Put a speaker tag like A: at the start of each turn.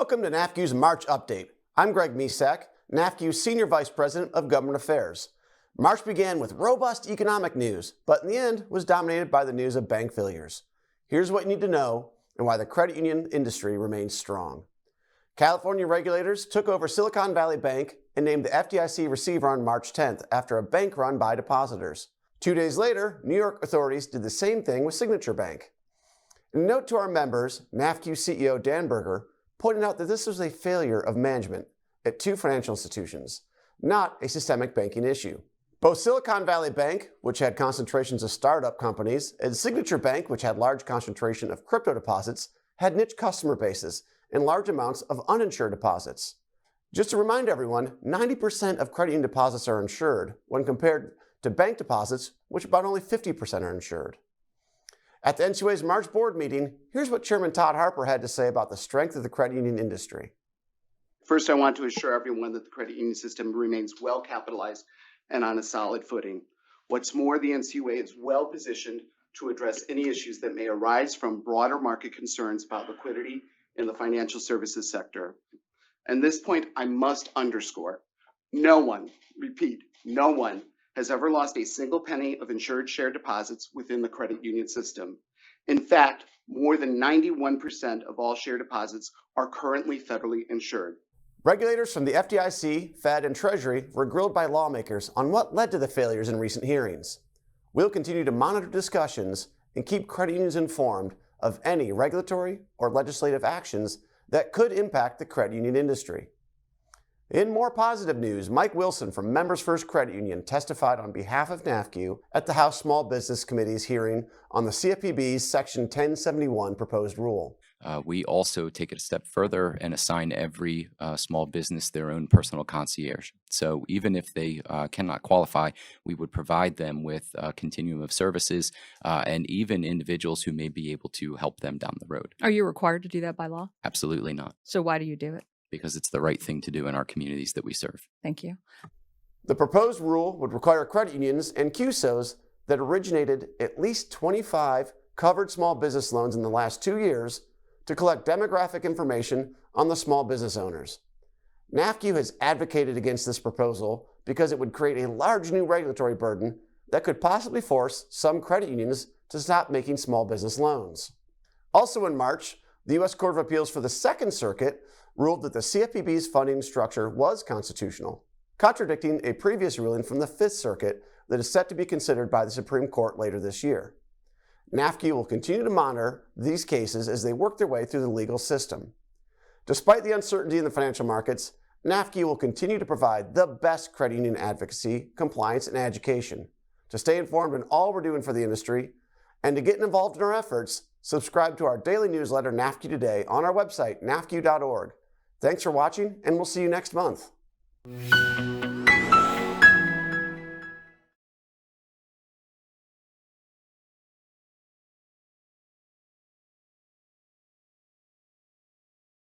A: Welcome to NAFCU's March Update. I'm Greg Mesack, NAFCU's Senior Vice President of Government Affairs. March began with robust economic news, but in the end was dominated by the news of bank failures. Here's what you need to know and why the credit union industry remains strong. California regulators took over Silicon Valley Bank and named the FDIC receiver on March 10th after a bank run by depositors. 2 days later, New York authorities did the same thing with Signature Bank. In a note to our members, NAFCU CEO Dan Berger pointed out that this was a failure of management at two financial institutions, not a systemic banking issue. Both Silicon Valley Bank, which had concentrations of startup companies, and Signature Bank, which had large concentration of crypto deposits, had niche customer bases and large amounts of uninsured deposits. Just to remind everyone, 90% of credit union deposits are insured when compared to bank deposits, which about only 50% are insured. At the NCUA's March board meeting, here's what Chairman Todd Harper had to say about the strength of the credit union industry.
B: First, I want to assure everyone that the credit union system remains well capitalized and on a solid footing. What's more, the NCUA is well positioned to address any issues that may arise from broader market concerns about liquidity in the financial services sector. And this point I must underscore. No one, repeat, no one has ever lost a single penny of insured share deposits within the credit union system. In fact, more than 91% of all share deposits are currently federally insured.
A: Regulators from the FDIC, Fed, and Treasury were grilled by lawmakers on what led to the failures in recent hearings. We'll continue to monitor discussions and keep credit unions informed of any regulatory or legislative actions that could impact the credit union industry. In more positive news, Mike Wilson from Members First Credit Union testified on behalf of NAFCU at the House Small Business Committee's hearing on the CFPB's Section 1071 proposed rule.
C: We also take it a step further and assign every small business their own personal concierge. So even if they cannot qualify, we would provide them with a continuum of services and even individuals who may be able to help them down the road.
D: Are you required to do that by law?
C: Absolutely not.
D: So why do you do it?
C: Because it's the right thing to do in our communities that we serve.
D: Thank you.
A: The proposed rule would require credit unions and CUSOs that originated at least 25 covered small business loans in the last 2 years to collect demographic information on the small business owners. NAFCU has advocated against this proposal because it would create a large new regulatory burden that could possibly force some credit unions to stop making small business loans. Also in March, the U.S. Court of Appeals for the Second Circuit ruled that the CFPB's funding structure was constitutional, contradicting a previous ruling from the Fifth Circuit that is set to be considered by the Supreme Court later this year. NAFCU will continue to monitor these cases as they work their way through the legal system. Despite the uncertainty in the financial markets, NAFCU will continue to provide the best credit union advocacy, compliance, and education. To stay informed in all we're doing for the industry and to get involved in our efforts, subscribe to our daily newsletter, NAFCU Today, on our website, nafcu.org. Thanks for watching, and we'll see you next month.